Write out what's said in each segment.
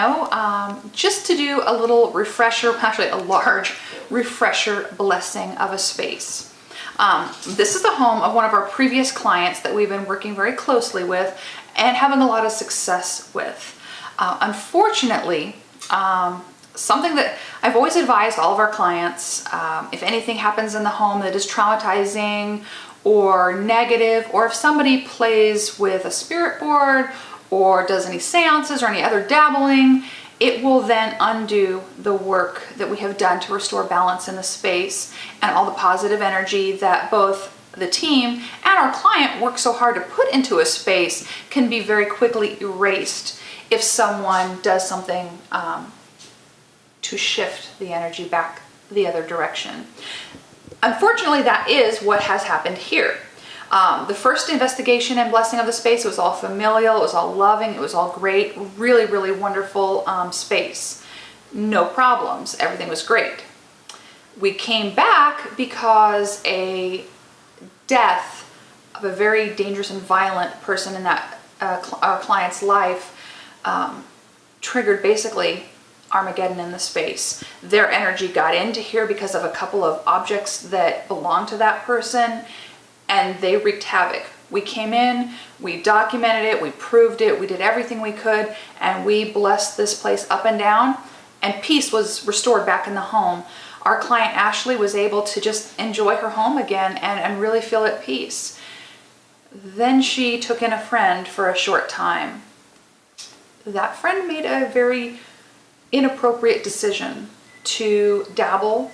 Sacramento, just to do a little refresher, actually a large refresher blessing of a space. This is the home of one of our previous clients that we've been working very closely with and having a lot of success with. Unfortunately, something that I've always advised all of our clients, if anything happens in the home that is traumatizing or negative, or if somebody plays with a spirit board or does any seances or any other dabbling, it will then undo the work that we have done to restore balance in the space, and all the positive energy that both the team and our client work so hard to put into a space can be very quickly erased if someone does something to shift the energy back the other direction. Unfortunately, that is what has happened here. The first investigation and blessing of the space, it was all familial, it was all loving, it was all great, really, really wonderful space. No problems, everything was great. We came back because a death of a very dangerous and violent person in that our client's life triggered basically Armageddon in the space. Their energy got into here because of a couple of objects that belonged to that person, and they wreaked havoc. We came in, we documented it, we proved it, we did everything we could, and we blessed this place up and down, and peace was restored back in the home. Our client Ashley was able to just enjoy her home again and really feel at peace. Then she took in a friend for a short time. That friend made a very inappropriate decision to dabble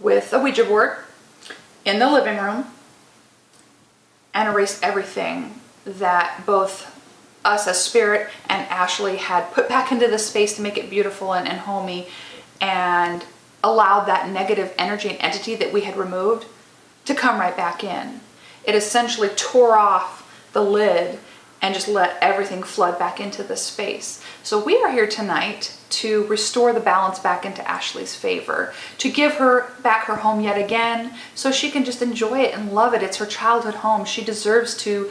with a Ouija board in the living room and erase everything that both us as Spirit and Ashley had put back into the space to make it beautiful and homey, and allowed that negative energy and entity that we had removed to come right back in. It essentially tore off the lid and just let everything flood back into the space. So we are here tonight to restore the balance back into Ashley's favor, to give her back her home yet again so she can just enjoy it and love it. It's her childhood home. She deserves to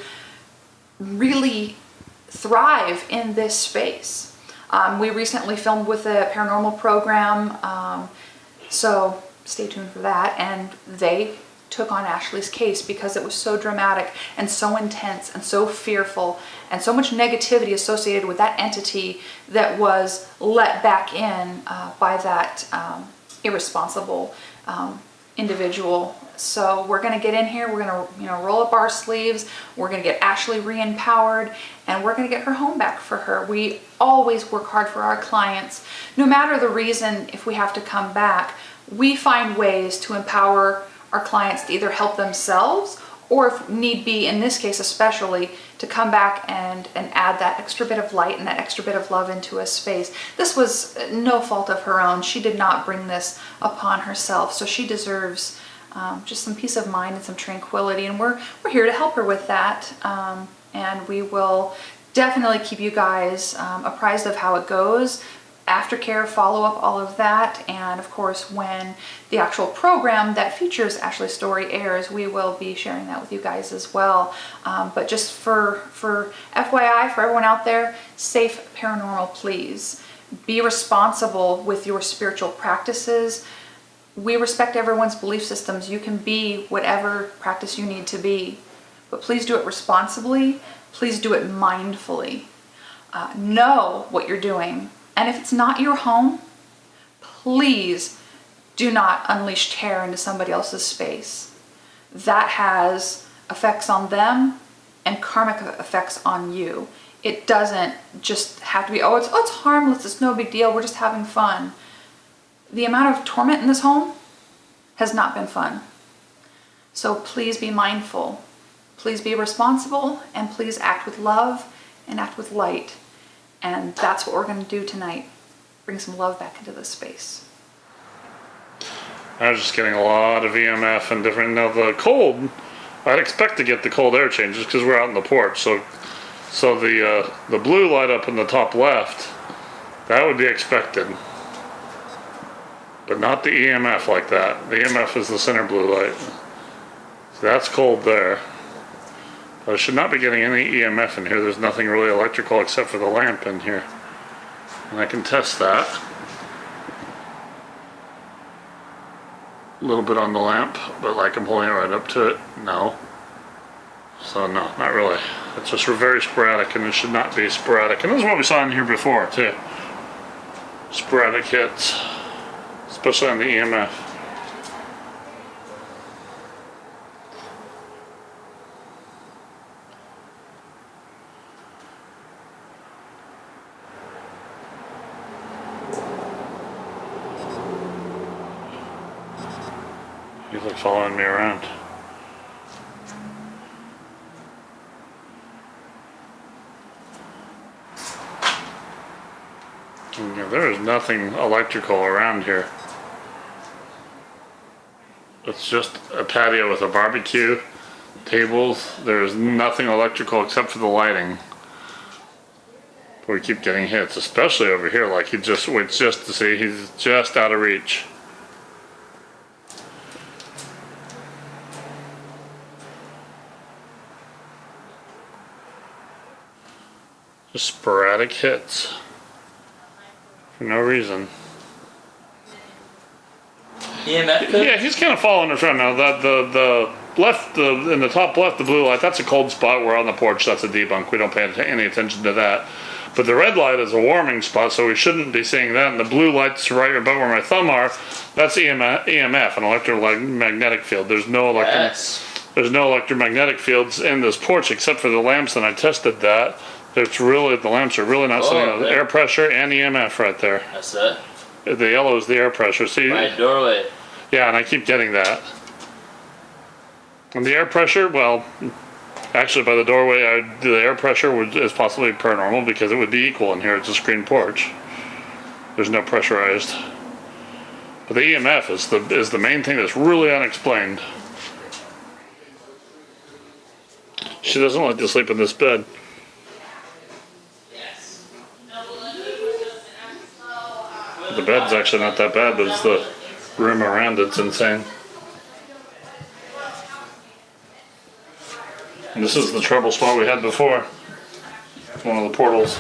really thrive in this space. We recently filmed with a paranormal program, so stay tuned for that. And they took on Ashley's case because it was so dramatic and so intense and so fearful and so much negativity associated with that entity that was let back in by that irresponsible individual. So we're going to get in here, we're going to roll up our sleeves, we're going to get Ashley re-empowered, and we're going to get her home back for her. We always work hard for our clients. No matter the reason, if we have to come back, we find ways to empower our clients to either help themselves, or if need be, in this case especially, to come back and add that extra bit of light and that extra bit of love into a space. This was no fault of her own. She did not bring this upon herself, so she deserves just some peace of mind and some tranquility, and we're here to help her with that, and we will definitely keep you guys apprised of how it goes. Aftercare, follow-up, all of that, and of course when the actual program that features Ashley's story airs, we will be sharing that with you guys as well. But just for FYI, for everyone out there, safe paranormal, please. Be responsible with your spiritual practices. We respect everyone's belief systems. You can be whatever practice you need to be, but please do it responsibly. Please do it mindfully. Know what you're doing. And if it's not your home, please do not unleash terror into somebody else's space. That has effects on them and karmic effects on you. It doesn't just have to be, oh, it's harmless, it's no big deal, we're just having fun. The amount of torment in this home has not been fun. So please be mindful, please be responsible, and please act with love and act with light. And that's what we're going to do tonight. Bring some love back into this space. I was just getting a lot of EMF and different. Now the cold, I'd expect to get the cold air changes because we're out in the porch. So the blue light up in the top left, that would be expected. But not the EMF like that. The EMF is the center blue light. So that's cold there. I should not be getting any EMF in here. There's nothing really electrical except for the lamp in here. And I can test that. A little bit on the lamp, but like I'm holding it right up to it. No. So no, not really. It's just very sporadic, and it should not be sporadic. And this is what we saw in here before too. Sporadic hits, especially on the EMF. He's like following me around. And, there is nothing electrical around here. It's just a patio with a barbecue, tables. There's nothing electrical except for the lighting. But we keep getting hits, especially over here. Like he just waits just to see. He's just out of reach. Just sporadic hits. For no reason. EMF code? Yeah, he's kind of following us right now. The left, in the top left, the blue light, that's a cold spot. We're on the porch. That's a debunk. We don't pay any attention to that. But the red light is a warming spot, so we shouldn't be seeing that. And the blue light's right about where my thumb are. That's EMF, an electromagnetic field. There's no electromagnetic fields in this porch except for the lamps, and I tested that. The lamps are really not setting up. Air pressure and EMF right there. That's it. The yellow is the air pressure. See? My doorway. Yeah, and I keep getting that. And the air pressure, well, actually by the doorway, the air pressure is possibly paranormal because it would be equal in here. It's a screen porch. There's no pressurized. But the EMF is the main thing that's really unexplained. She doesn't like to sleep in this bed. The bed's actually not that bad, but it's the room around it's insane. And this is the trouble spot we had before. One of the portals.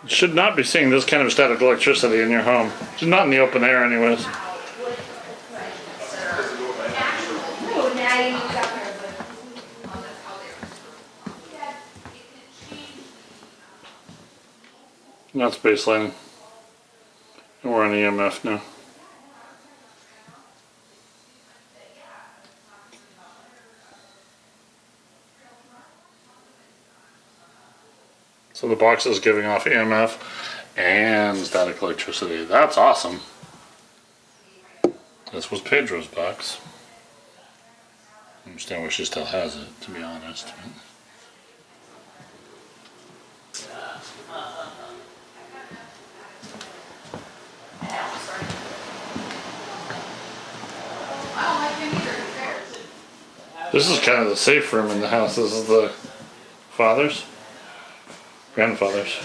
You should not be seeing this kind of static electricity in your home. It's not in the open air anyways. That's baselining. And we're on EMF now. So the box is giving off EMF and static electricity. That's awesome. This was Pedro's box. I understand why she still has it, to be honest. This is kind of the safe room in the house. This is the father's, grandfather's.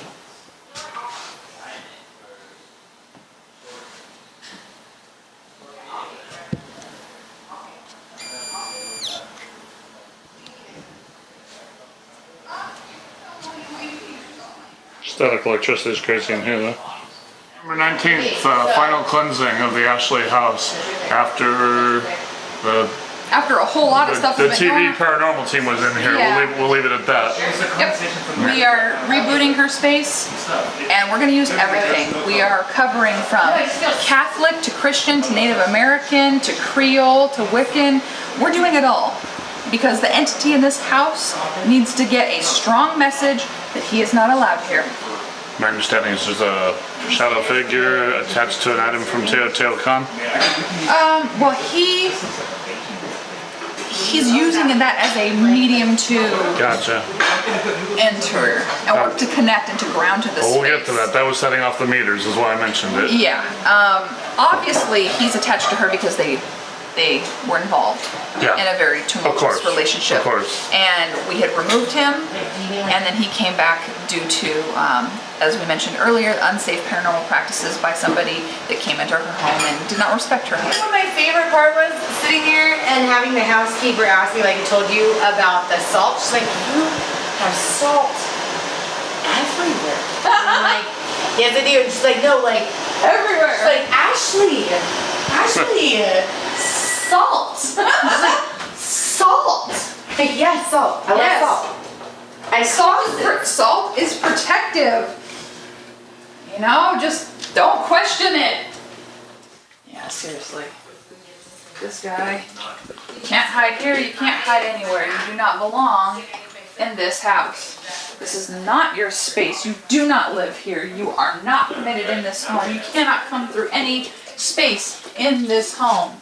Static electricity is crazy in here though. November 19th, final cleansing of the Ashley house after a whole lot of stuff the has been TV going on. paranormal team was in here. Yeah. We'll leave it at that. Yep. We are rebooting her space, and we're going to use everything. We are covering from Catholic to Christian to Native American to Creole to Wiccan. We're doing it all because the entity in this house needs to get a strong message that he is not allowed here. My understanding is there's a shadow figure attached to an item from Teotihuacan. Well, he's using that as a medium to enter or to connect and to ground to this Well, we'll space. get to that. That was setting off the meters, is why I mentioned it. Yeah. Obviously, he's attached to her because they were involved in a very tumultuous relationship. Of course. And we had removed him, and then he came back due to as we mentioned earlier, unsafe paranormal practices by somebody that came into her home and did not respect her home. You know what my favorite part was? Sitting there and having the housekeeper ask me, like I told you, about the salt. She's like, you have salt everywhere. And I'm like, yes I do. And she's like, no, like Everywhere. she's like, Ashley, salt. She's like, salt. Like, yeah, salt. I Yes. love salt. I Salt is protective. You know, just don't question it. Yeah, seriously. This guy. You can't hide here, you can't hide anywhere. You do not belong in this house. This is not your space. You do not live here. You are not permitted in this home. You cannot come through any space in this home.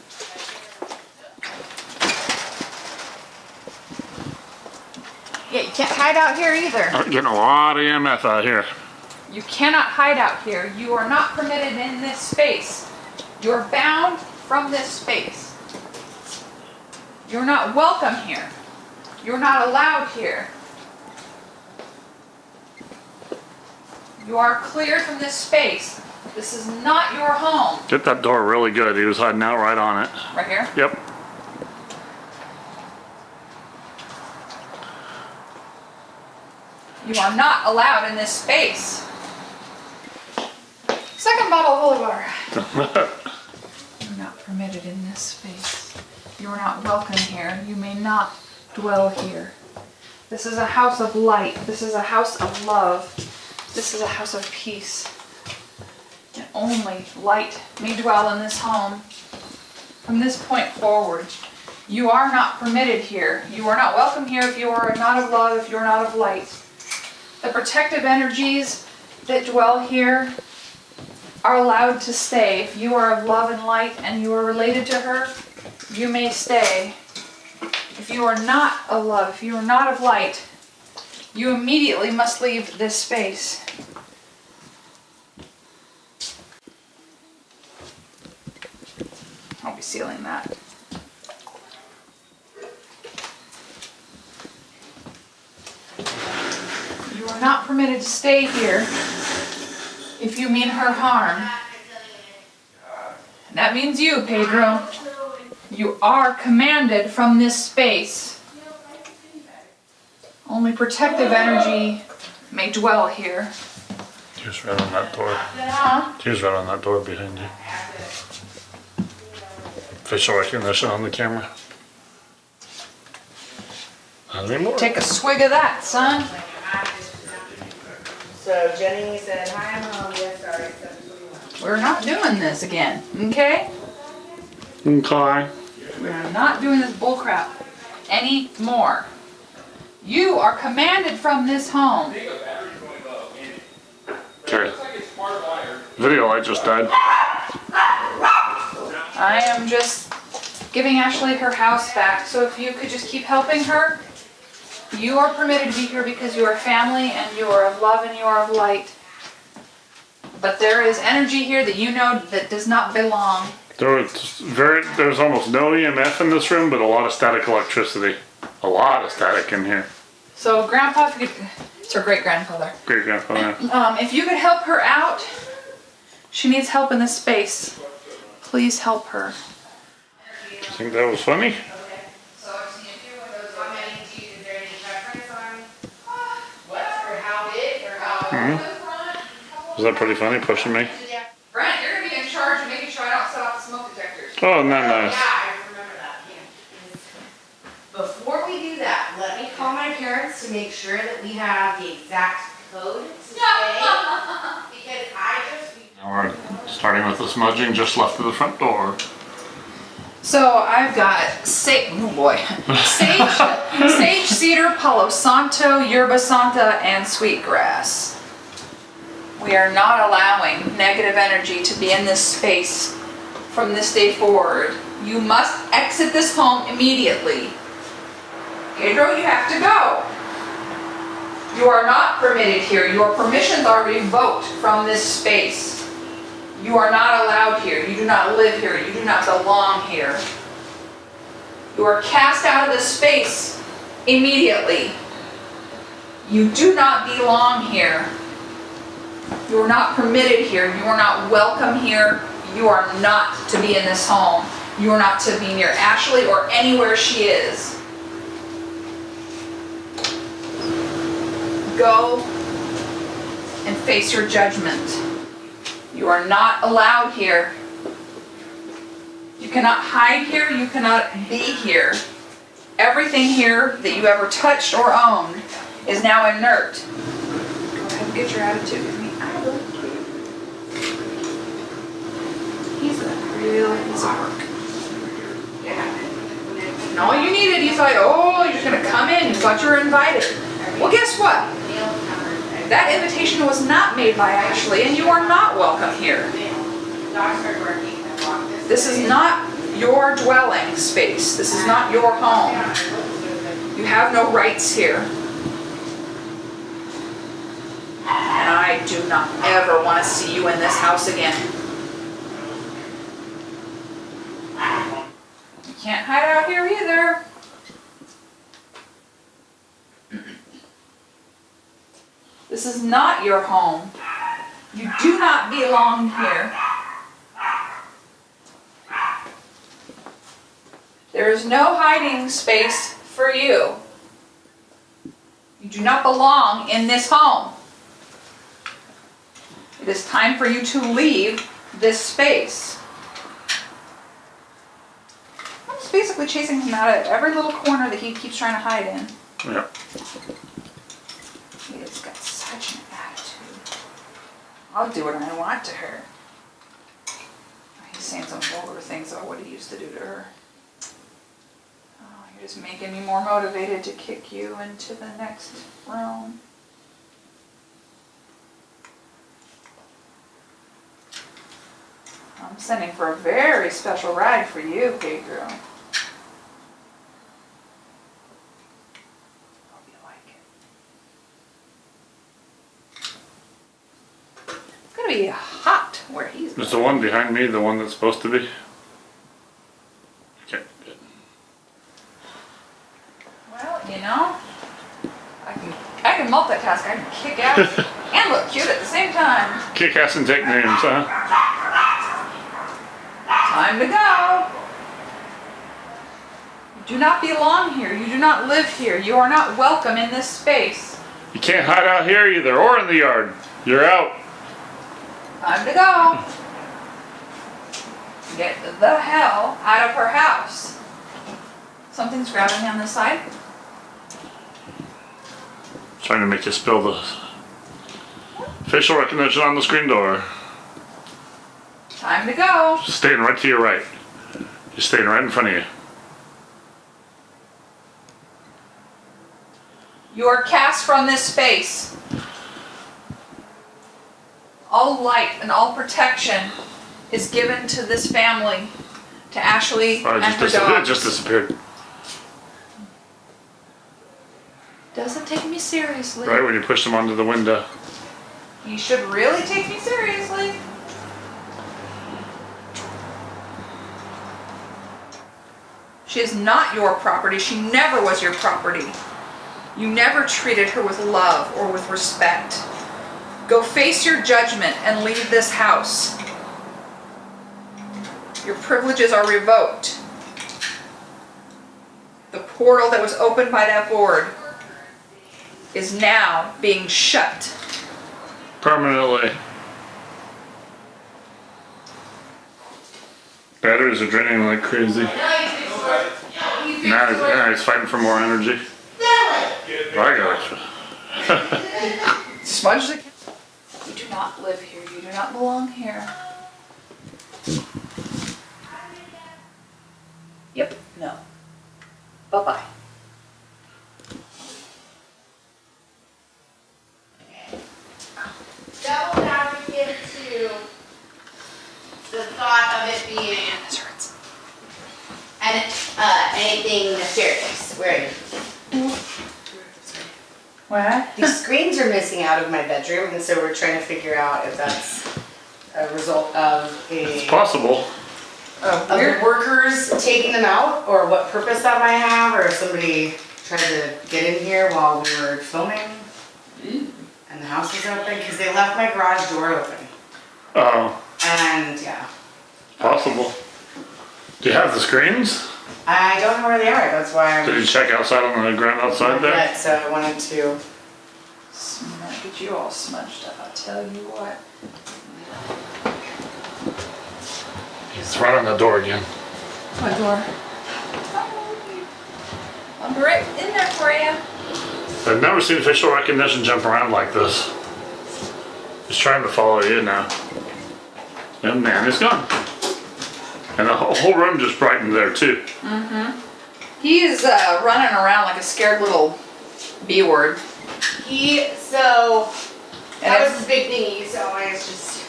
Yeah, you can't hide out here either. I'm getting a lot of EMF out here. You cannot hide out here. You are not permitted in this space. You're bound from this space. You're not welcome here. You're not allowed here. You are cleared from this space. This is not your home. Get that door really good. He was hiding out right on it. Right here? Yep. You are not allowed in this space. Second bottle of holy water. You're not permitted in this space. You are not welcome here. You may not dwell here. This is a house of light. This is a house of love. This is a house of peace. And only light may dwell in this home. From this point forward, you are not permitted here. You are not welcome here if you are not of love, if you are not of light. The protective energies that dwell here are allowed to stay. If you are of love and light and you are related to her, you may stay. If you are not of love, if you are not of light, you immediately must leave this space. I'll be sealing that. You are not permitted to stay here if you mean her harm. And that means you, Pedro. You are commanded from this space. Only protective energy may dwell here. He's right on that door. Huh? He's right on that door behind you. Facial recognition on the camera. Not anymore. Take a swig of that, son. So Jenny said, hi, I'm home. Yes, sorry. 7:21. We're not doing this again, okay? Okay. We're not doing this bullcrap anymore. You are commanded from this home. Okay. Video light just died. I am just giving Ashley her house back, so if you could just keep helping her. You are permitted to be here because you are family and you are of love and you are of light. But there is energy here that you know that does not belong. There's almost no EMF in this room, but a lot of static electricity. A lot of static in here. So Grandpa, if you could, it's her great-grandfather. Great-grandfather. If you could help her out, she needs help in this space. Please help her. Do you think that was funny? Was that pretty funny, pushing me? Brent, you're going to be in charge of making sure I don't set off the smoke detectors. Oh, not nice. Yeah, I remember that. Yeah. Before we do that, let me call my parents to make sure that we have the exact code to say. Because I just... Now we're starting with the smudging just left of the front door. So I've got sage, cedar, palo santo, yerba santa, and sweetgrass. We are not allowing negative energy to be in this space from this day forward. You must exit this home immediately. Pedro, you have to go. You are not permitted here. Your permissions are revoked from this space. You are not allowed here. You do not live here. You do not belong here. You are cast out of this space immediately. You do not belong here. You are not permitted here. You are not welcome here. You are not to be in this home. You are not to be near Ashley or anywhere she is. Go and face your judgment. You are not allowed here. You cannot hide here. You cannot be here. Everything here that you ever touched or owned is now inert. Go ahead and get your attitude. Get me out of here. He's a real piece of work. Yeah. And all you needed, you thought, oh, you're just going to come in. You thought you were invited. Well, guess what? That invitation was not made by Ashley, and you are not welcome here. This is not your dwelling space. This is not your home. You have no rights here. And I do not ever want to see you in this house again. You can't hide out here either. This is not your home. You do not belong here. There is no hiding space for you. You do not belong in this home. It is time for you to leave this space. I'm just basically chasing him out of every little corner that he keeps trying to hide in. Yeah. He's got such an attitude. I'll do what I want to her. He's saying some vulgar things about what he used to do to her. Oh, you're just making me more motivated to kick you into the next room. I'm sending for a very special ride for you, big girl. Hope you like it. It's gonna be hot where he's Is the one behind me the one that's supposed to be? Okay, good. Well, you know, I can multitask. I can kick ass and look cute at the same time. Kick ass and take names, huh? Time to go. You do not belong here. You do not live here. You are not welcome in this space. You can't hide out here either, or in the yard. You're out. Time to go. Get the hell out of her house. Something's grabbing me on this side. Trying to make you spill the facial recognition on the screen door. Time to go. Just staying right to your right. Just staying right in front of you. You are cast from this space. All light and all protection is given to this family, to Ashley and her It dog. just disappeared. Doesn't take me seriously. Right when you pushed him onto the window. You should really take me seriously. She is not your property. She never was your property. You never treated her with love or with respect. Go face your judgment and leave this house. Your privileges are revoked. The portal that was opened by that board is now being shut. Permanently. Batteries are draining like crazy. Now he's fighting for more energy. I got you. Smudge the. You do not live here. You do not belong here. Yep. No. Bye-bye. Double advocate to the thought of it being This hurts. anything nefarious. Where What? these screens are missing out of my bedroom, and so we're trying to figure out if that's a result of It's possible. of the workers taking them out, or what purpose that might have, or if somebody tried to get in here while we were filming. And And the house was open because they left my garage door open. Oh, And yeah. possible. Do you have the screens? I don't know where they are. That's why I'm Did you check outside on the ground outside there? yet, so I wanted to. Get you all smudged up, I'll tell you what. It's right on the door again. My door. I'll be right in there for you. I've never seen facial recognition jump around like this. He's trying to follow you now. And man, he's gone. And the whole room just brightened there too. He's running around like a scared little B word. That was his big thing. He used to always just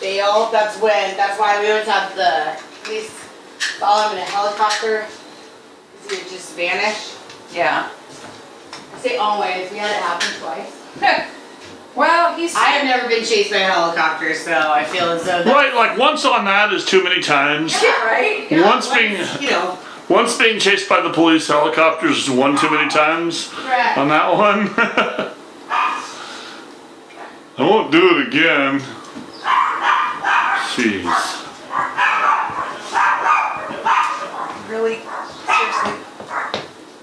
bail. That's why we always have the police follow him in a helicopter. Because he would just vanish. Yeah. I say always, we had it happen twice. Well, he's. I have never been chased by a helicopter, so I feel as though Right, like once on that is too many times. Yeah, right? Once being chased by the police helicopters is one too many times correct. on that one. I won't do it again. Jeez. Really? Seriously?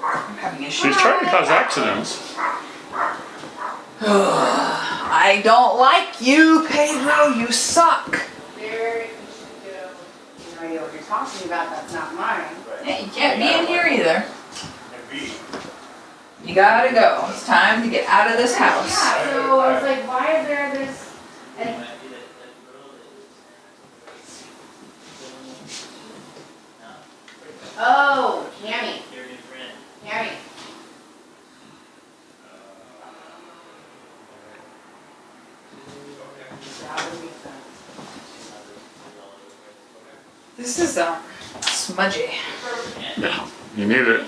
I'm having issues. She's trying to cause accidents. I don't like you, Pedro. You suck. There you should go. You know what you're talking about, that's not mine. Yeah, you can't be in here either. You gotta go. It's time to get out of this house. Yeah, so I was like, why is there this? And oh, Cammy. Cammy. That would be fun. This is smudgy. Yeah, you need it.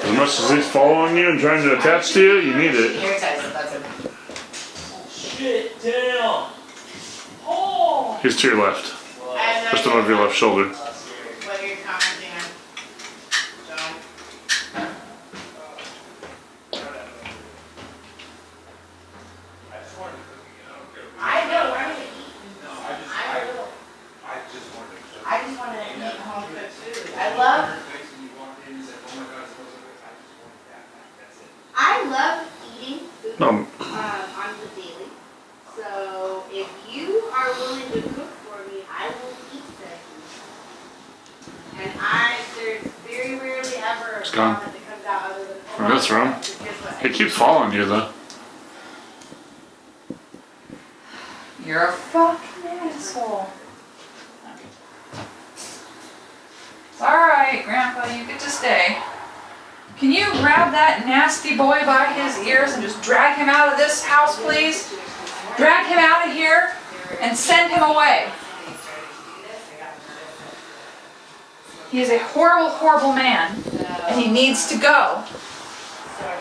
As much as he's following you and trying to attach to you, you need it. Here, Tyson, that's it. Shit, damn. Oh. He's to your left. Just above your left shoulder. What you're commenting on. So. I know, why would you eat? I just want to eat home cooked food. I love eating food No, on the daily. So if you are willing to cook for me, I will eat that food. And there's very rarely ever a gone. comment that comes out other than From this room. He keeps following you though. You're a fucking asshole. It's alright, Grandpa, you get to stay. Can you grab that nasty boy by his ears and just drag him out of this house, please? Drag him out of here and send him away. He is a horrible, horrible man, and he needs to go.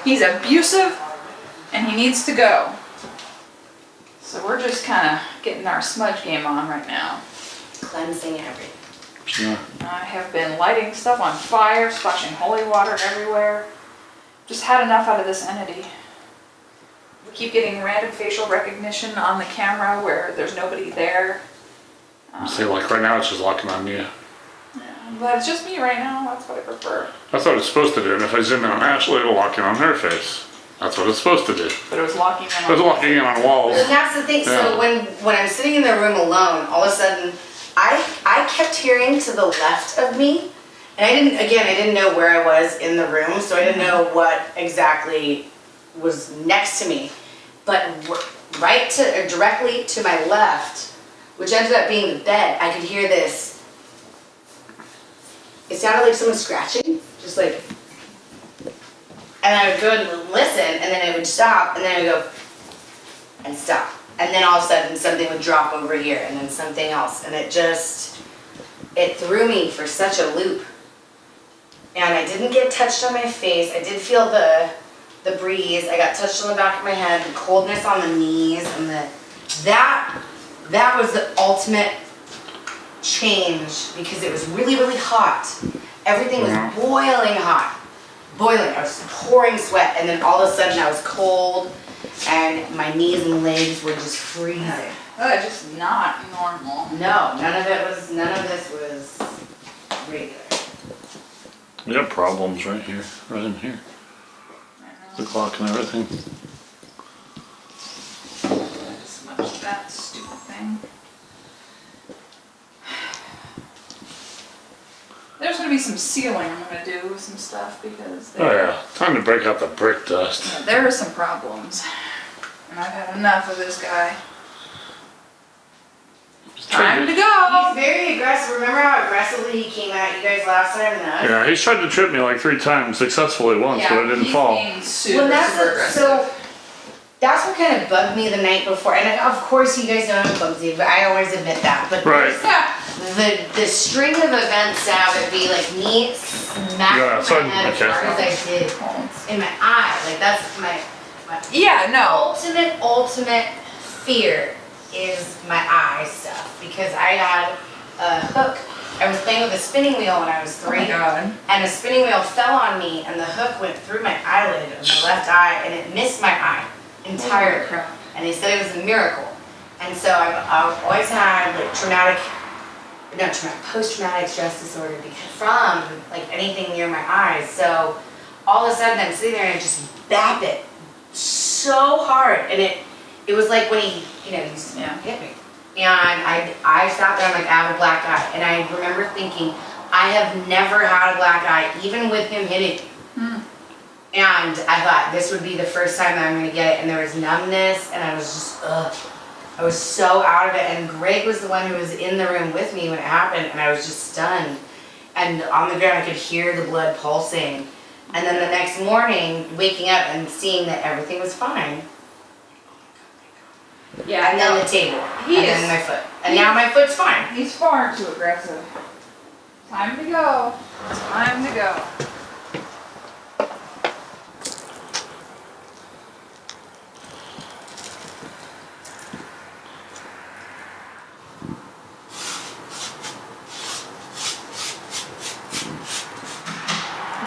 He's abusive, and he needs to go. So we're just kind of getting our smudge game on right now. Cleansing everything. Yeah. I have been lighting stuff on fire, splashing holy water everywhere. Just had enough out of this entity. We keep getting random facial recognition on the camera where there's nobody there. See, like right now it's just locking on you. Yeah, but it's just me right now. That's what I prefer. That's what it's supposed to do. And if I zoom in on Ashley, it'll lock in on her face. That's what it's supposed to do. But it was locking in It was on. locking in on walls. And that's the thing. So Yeah. when I'm sitting in the room alone, all of a sudden, I kept hearing to the left of me, and I didn't know where I was in the room, so I didn't know what exactly was next to me. But directly to my left, which ended up being the bed, I could hear this. It sounded like someone scratching, just like. And I would go and listen, and then it would stop, and then I would go and stop. And then all of a sudden something would drop over here, and then something else. And it threw me for such a loop. And I didn't get touched on my face. I did feel the breeze. I got touched on the back of my head, the coldness on the knees, and that was the ultimate change because it was really, really hot. Everything was boiling hot. Boiling. I was pouring sweat, and then all of a sudden I was cold, and my knees and legs were just freezing. That's just not normal. No, none of this was regular. We have problems right here, right in here. The clock and everything. Smudge that stupid thing. There's gonna be some sealing I'm gonna do with some stuff because Oh yeah, time to break out the brick dust. there are some problems. And I've had enough of this guy. Time to He's go! very aggressive. Remember how aggressively he came at you guys last time? No. Yeah, he's tried to trip me like 3 times successfully once, but I didn't he's fall. being super, Well, that's super aggressive. so. That's what kind of bugged me the night before, and of course you guys know I'm clumsy, but I always admit that. But Right. Yeah. the string of events to have it be like me smacking Yeah, so- my head okay. as hard as I did in my eye, like that's my Yeah, no. ultimate fear is my eye stuff because I had a hook. I was playing with a spinning wheel when I was 3. Oh my god. And a spinning wheel fell on me and the hook went through my eyelid of my left eye and it missed my eye entirely. Holy crap. And they said it was a miracle. And so I've always had like post-traumatic stress disorder from like anything near my eyes. So all of a sudden I'm sitting there and I just bap it so hard. And it was like when he, used to hit me. And I sat there, I'm like, I have a black eye. And I remember thinking, I have never had a black eye, even with him hitting me. And I thought this would be the first time that I'm going to get it. And there was numbness, and I was just, I was so out of it. And Greg was the one who was in the room with me when it happened, and I was just stunned. And on the ground, I could hear the blood pulsing. And then the next morning, waking up and seeing that everything was fine. Yeah, And then the table. He and is- then my foot. And now my foot's fine. He's far too aggressive. Time to go. Time to go.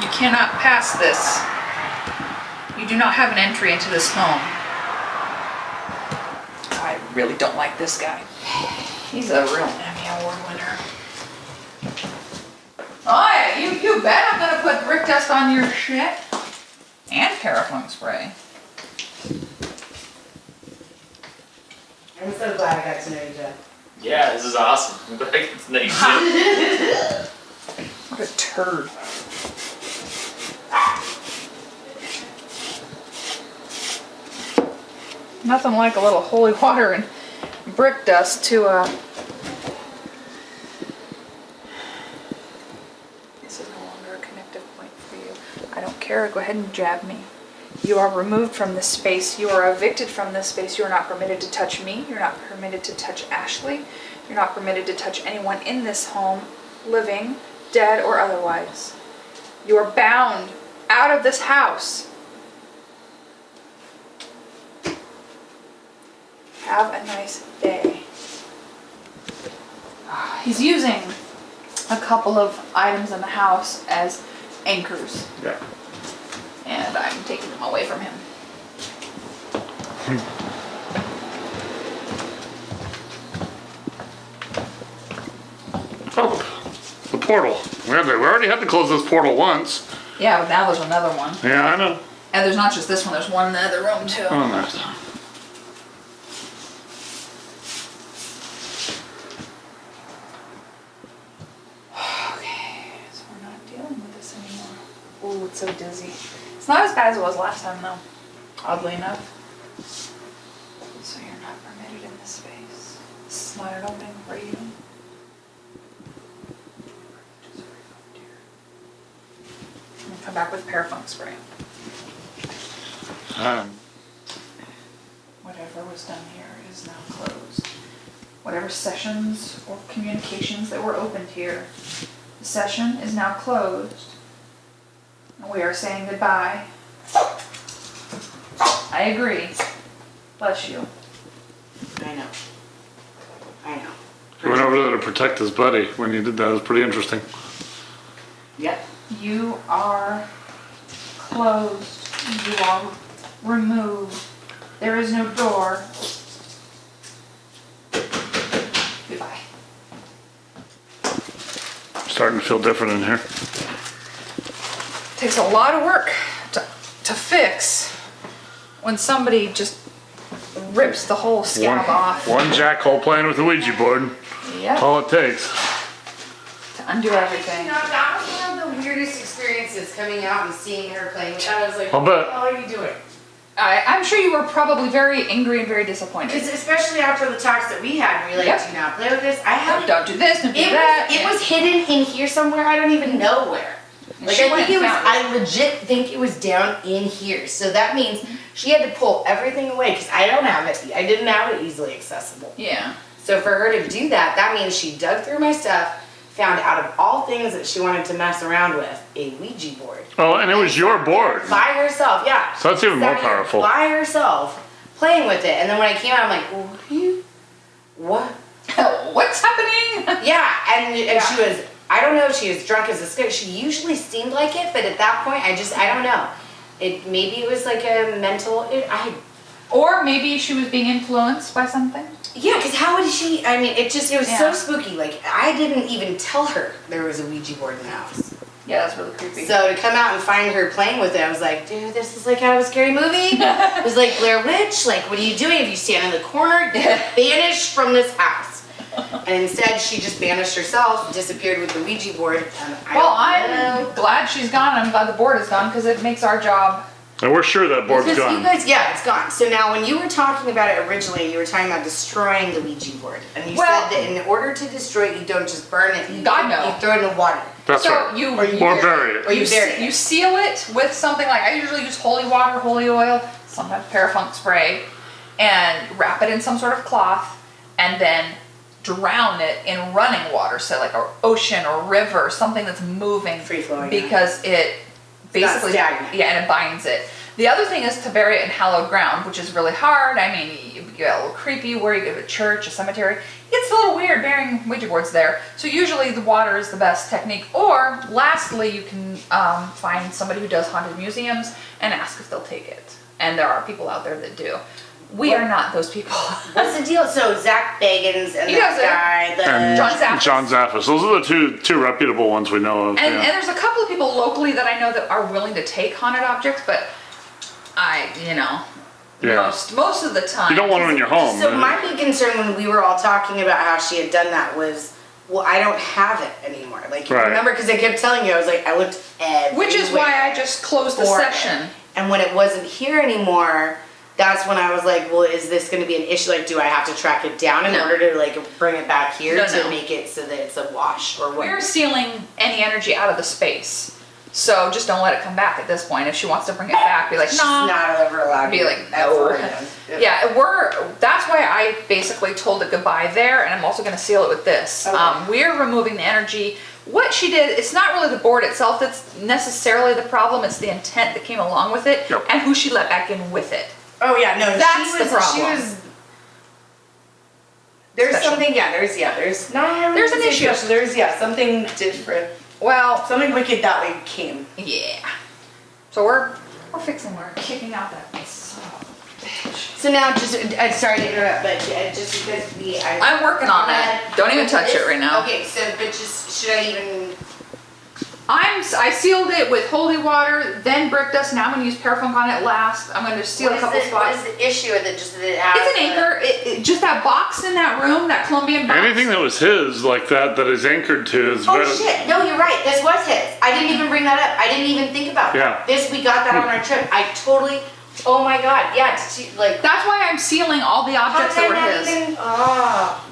You cannot pass this. You do not have an entry into this home. I really don't like this guy. He's a real Emmy Award winner. Oh yeah, you bet I'm gonna put brick dust on your shit. And paraffin spray. I'm so glad I got to know you, Jeff. Yeah, this is awesome. I'm glad I get to know you too. What a turd. Nothing like a little holy water and brick dust to This is no longer a connective point for you. I don't care, go ahead and jab me. You are removed from this space. You are evicted from this space. You are not permitted to touch me. You're not permitted to touch Ashley. You're not permitted to touch anyone in this home, living, dead, or otherwise. You are bound out of this house. Have a nice day. He's using a couple of items in the house as anchors, Yeah. and I'm taking them away from him. Oh, the portal. We already had to close this portal once. Yeah, but now there's another one. Yeah, I know. And there's not just this one, there's one in the other room too. Oh, nice. Okay, so we're not dealing with this anymore. Ooh, it's so dizzy. It's not as bad as it was last time though, oddly enough. So you're not permitted in this space. This is not an opening for you. I'm gonna come back with paraffin spray. Whatever was done here is now closed. Whatever sessions or communications that were opened here, the session is now closed. And we are saying goodbye. I agree. Bless you. I know. I know. He went over there to protect his buddy when he did that. It was pretty interesting. Yep. You are closed. You are removed There is no door. Goodbye. Starting to feel different in here. Takes a lot of work to fix when somebody just rips the whole scab off. One jackhole playing with the Ouija board. Yep. All it takes. To undo everything. You know, that was one of the weirdest experiences coming out and seeing her playing with that. I was like, I'll what bet. the hell are you doing? I'm sure you were probably very angry and very disappointed. Because especially after the talks that we had, we were like, Yep. do not play with this. I have Don't do this, don't do that. It was hidden in here somewhere. I don't even know where. Like She I went think it was. and found I legit think it was down in here. So that means she had to pull everything away because I don't have it. I didn't have it easily accessible. Yeah. So for her to do that, that means she dug through my stuff, found out of all things that she wanted to mess around with, a Ouija board. Oh, and it was your board. By herself, yeah. So that's even more Sat here powerful. By herself, playing with it. And then when I came out, I'm like, what? What's happening? Yeah, and Yeah. she was, I don't know if she was drunk as a skunk. She usually seemed like it, but at that point, I don't know. Maybe it was like a mental, Or maybe she was being influenced by something. yeah, because how would she, I mean, it was Yeah. so spooky. Like, I didn't even tell her there was a Ouija board in the house. Yeah, that's really creepy. So to come out and find her playing with it, I was like, dude, this is like out of a scary movie. It was like Blair Witch. Like, what are you doing? If you stand in the corner, you're banished from this house. And instead, she just banished herself, disappeared with the Ouija board. And I'm glad she's gone. I'm glad the board is gone because it makes our job. And we're sure that board's Because you gone. guys, yeah, it's gone. So now, when you were talking about it originally, you were talking about destroying the Ouija board, and you Well- said that in order to destroy it, you don't just burn it. God, no. You throw it in the water. That's So right. you Or bury it. Or you bury it. You seal it with something like, I usually use holy water, holy oil, sometimes parafunk spray, and wrap it in some sort of cloth, and then drown it in running water, so like an ocean or river, something that's moving. Free flowing. Because it basically, not stagnant. yeah, and it binds it. The other thing is to bury it in hallowed ground, which is really hard. I mean, you get a little creepy where you go to a church, a cemetery. It gets a little weird burying Ouija boards there. So usually the water is the best technique. Or lastly, you can find somebody who does haunted museums and ask if they'll take it. And there are people out there that do. We are not those people. What's the deal? So Zach Bagans and He that does it. guy, the And John Zappis. John Zappis. Those are the two reputable ones we know of. And yeah. there's a couple of people locally that I know that are willing to take haunted objects, but Yeah. most of the time. You don't want them in your home. So right? my big concern when we were all talking about how she had done that was, well, I don't have it anymore. Like, you Right. remember, because I kept telling you, I was like, I looked everywhere. Which is why I just closed the for it. section. And when it wasn't here anymore, that's when I was like, well, is this going to be an issue? Like, do I have to track it down in No. order to like bring it back here No, to no. make it so that it's a wash or what? We're sealing any energy out of the space. So just don't let it come back at this point. If she wants to bring it back, be like, She's nah. not ever allowed Be to. like, That's no. already done. Yeah, that's why I basically told it goodbye there, and I'm also going to seal it with this. Okay. We're removing the energy. What she did, it's not really the board itself that's necessarily the problem, it's the intent that came along with it, Yep. and who she let back in with it. Oh yeah, no, That's she the was, problem. She was. There's Special. something, yeah. There's not. There's an issue. Special. There's something different. Well, Something wicked that way came. yeah. So we're fixing, we're kicking out that son of a bitch. So now, just sorry to interrupt, but just because I'm working on that. Don't even touch it right now. Okay, so but just should I even? I sealed it with holy water, then brick dust. Now I'm going to use parafunk on it last. I'm going to seal a couple What spots. is the issue with it? Just that it has It's an anchor. Just that box in that room, that Colombian box. Anything that was his, like that is anchored to, is Oh better. shit! No, you're right. This was his. I didn't even bring that up. I didn't even think about Yeah. that. We got that on our trip. I totally. Oh my god! Yeah, like. That's why I'm sealing all the objects that were his.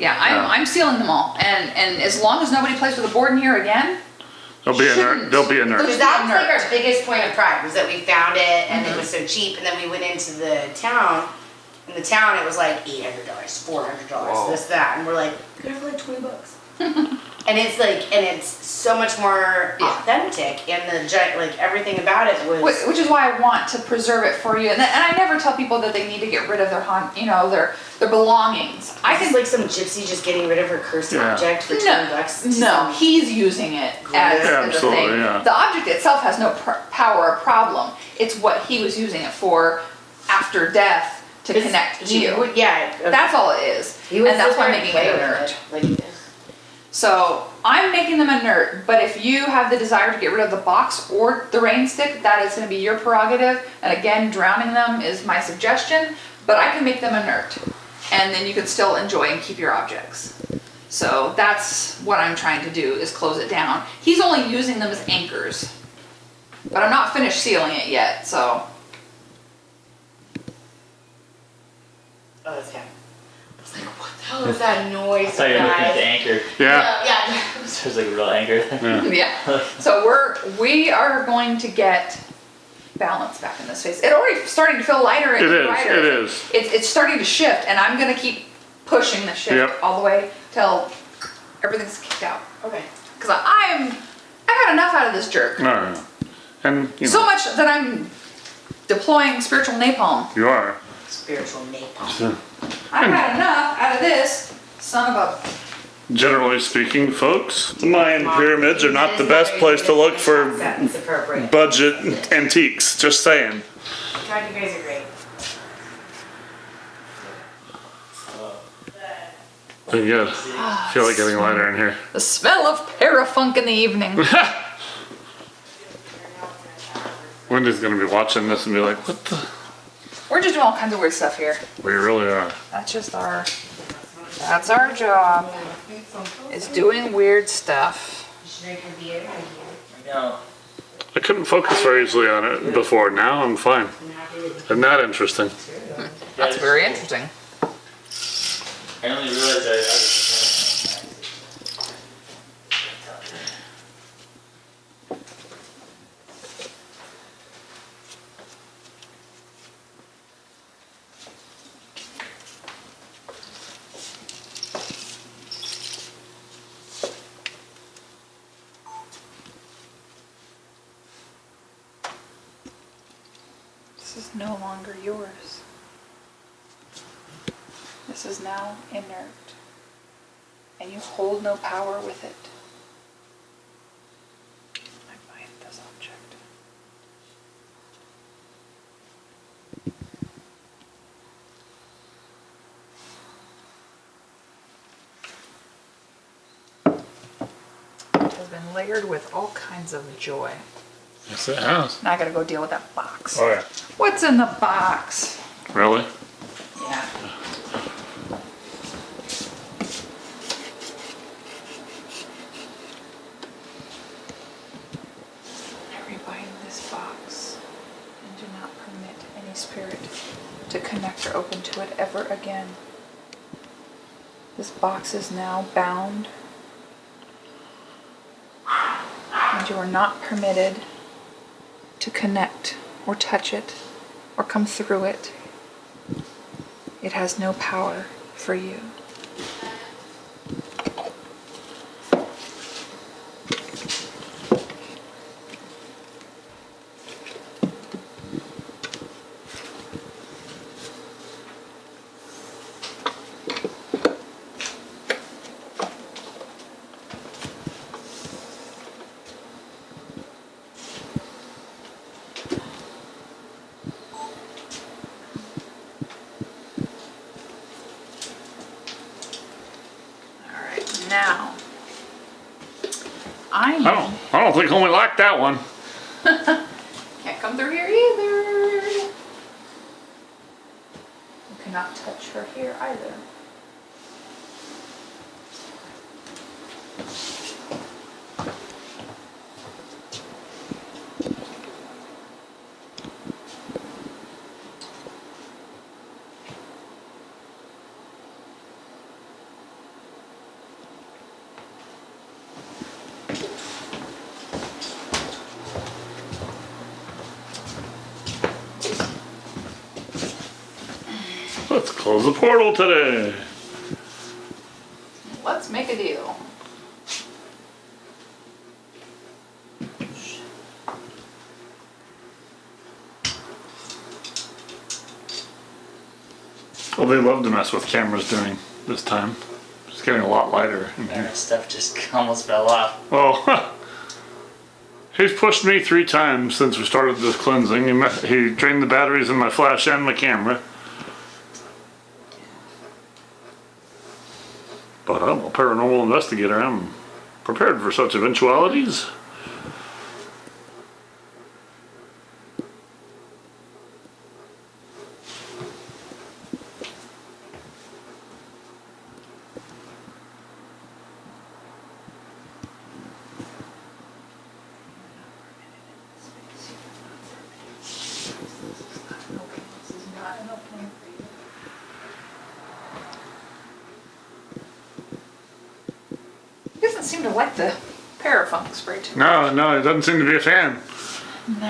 Yeah, I'm sealing them all. And as long as nobody plays with a board in here again, They'll be Shouldn't. inert. They'll be inert. Because that was like our biggest point of pride was that we found it and it was so cheap, and then we went into the town. In the town, it was like $800, $400, Whoa. this, that, and we're like, we got it for like $20. And it's like, and it's so much more Yeah. authentic, and the like everything about it was. which is why I want to preserve it for you. And I never tell people that they need to get rid of their belongings. I It's can like some gypsy just getting rid of her cursed Yeah. object for $10. No, he's using it as Yeah, a absolutely, thing. yeah. The object itself has no power or problem. It's what he was using it for after death to connect to you. Yeah. Okay. That's all it is. And that's why I'm making it inert. So I'm making them inert, but if you have the desire to get rid of the box or the rain stick, that is going to be your prerogative. And again, drowning them is my suggestion, but I can make them inert. And then you can still enjoy and keep your objects. So that's what I'm trying to do, is close it down. He's only using them as anchors, but I'm not finished sealing it yet, so. Oh, that's him. I was like, what the hell is that noise? I thought you were looking at the guys? anchor. Yeah. Yeah. So there's like a real anchor. Yeah. So we are going to get balance back in this face. It's already starting to feel lighter and brighter. It is. It's starting to shift, and I'm gonna keep pushing the shift all the way till everything's kicked out. Okay. Because I got enough out of this jerk. No. And you know, So much that I'm deploying spiritual napalm. you are. Spiritual napalm. I got enough out of this son of a. Generally speaking, folks, the Mayan pyramids are not the best place to look for That's appropriate. budget antiques. Just saying. God, you guys are great. Pretty good. I feel like getting lighter in here. The smell of parafunk in the evening. Wendy's gonna be watching this and be like, "What the? We're just doing all kinds of weird stuff here. We really are." That's our job. Is doing weird stuff. No. I couldn't focus very easily on it before. Now I'm fine. Isn't that interesting? That's very interesting. I only realized I was. This is no longer yours. This is now inert, and you hold no power with it. I find this object. It has been layered with all kinds of joy. Yes, it has. Now I gotta go deal with that box. Oh yeah. What's in the box? Really? Yeah. I rebind this box and do not permit any spirit to connect or open to it ever again. This box is now bound, and you are not permitted to connect or touch it or come through it. It has no power for you. Now, I don't think Homie liked that one. can't come through here either. You cannot touch her here either. Let's close the portal today. Let's make a deal. Well, they love to mess with cameras during this time. It's getting a lot lighter in here. That stuff just almost fell off. Oh, he's pushed me 3 times since we started this cleansing. He drained the batteries in my flash and my camera. But I'm a paranormal investigator. I'm prepared for such eventualities. He doesn't seem to like the Parafunk spray too much. No, he doesn't seem to be a fan. No.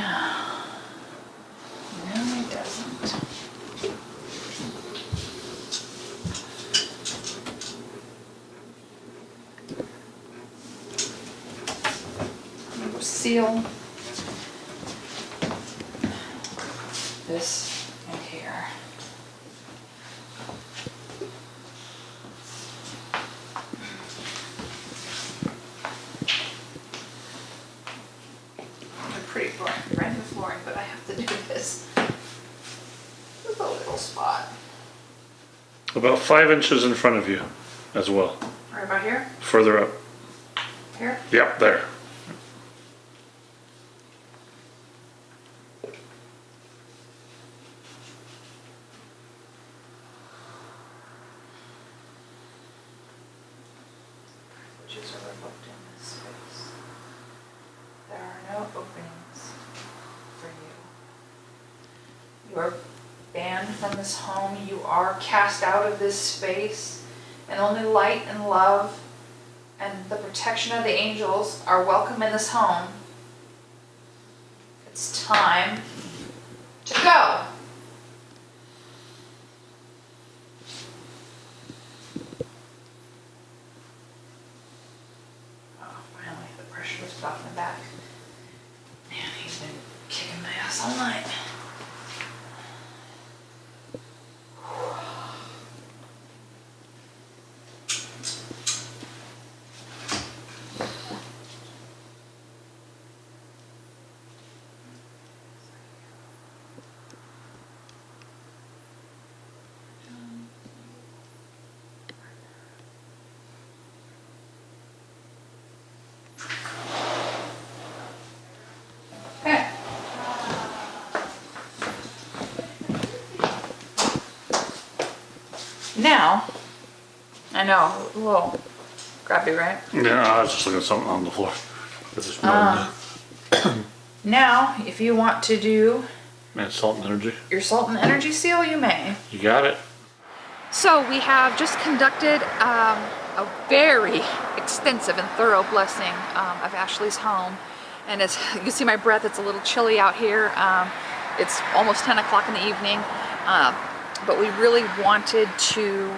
No, he doesn't. I'm gonna go seal this in here. Pretty brand new flooring, but I have to do this with a little spot. About 5 inches in front of you as well. Right about here? Further up. Here? Yep, there. Switches are revoked in this space. There are no openings for you. You are banned from this home. You are cast out of this space. And only light and love and the protection of the angels are welcome in this home. It's time to go. Oh, finally, the pressure was off my back. Man, he's been kicking my ass all night. Okay. Now, I know, a little grabby, right? Yeah, I was just looking at something on the floor. This is Now, if you want to do man, salt and energy. your salt and energy seal, you may. You got it. So we have just conducted a very extensive and thorough blessing of Ashley's home. And as you can see my breath, it's a little chilly out here. It's almost 10 o'clock in the evening. But we really wanted to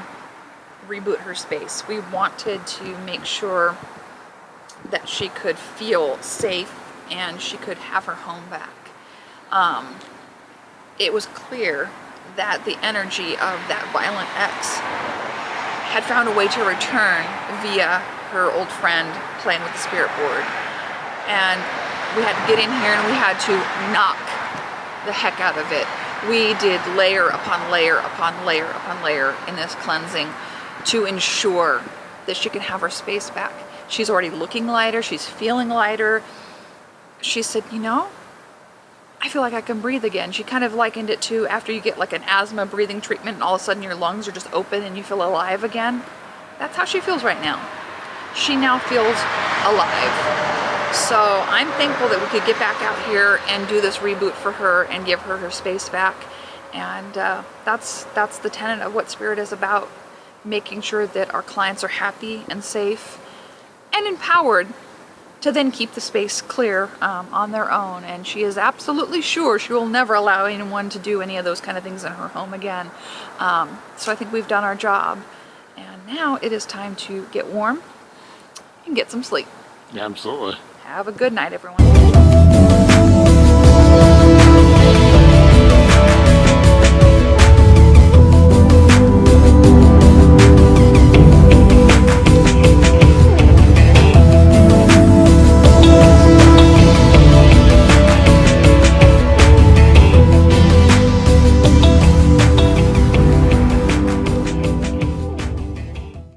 reboot her space. We wanted to make sure that she could feel safe and she could have her home back. It was clear that the energy of that violent ex had found a way to return via her old friend playing with the spirit board. And we had to get in here and we had to knock the heck out of it. We did layer upon layer upon layer upon layer in this cleansing to ensure that she could have her space back. She's already looking lighter, she's feeling lighter. She said, you know, I feel like I can breathe again. She kind of likened it to after you get like an asthma breathing treatment and all of a sudden your lungs are just open and you feel alive again. That's how she feels right now. She now feels alive. So I'm thankful that we could get back out here and do this reboot for her and give her her space back. And that's the tenet of what Spirit is about, making sure that our clients are happy and safe and empowered to then keep the space clear on their own. And she is absolutely sure she will never allow anyone to do any of those kind of things in her home again. So I think we've done our job. And now it is time to get warm and get some sleep. Yeah, absolutely. Have a good night, everyone.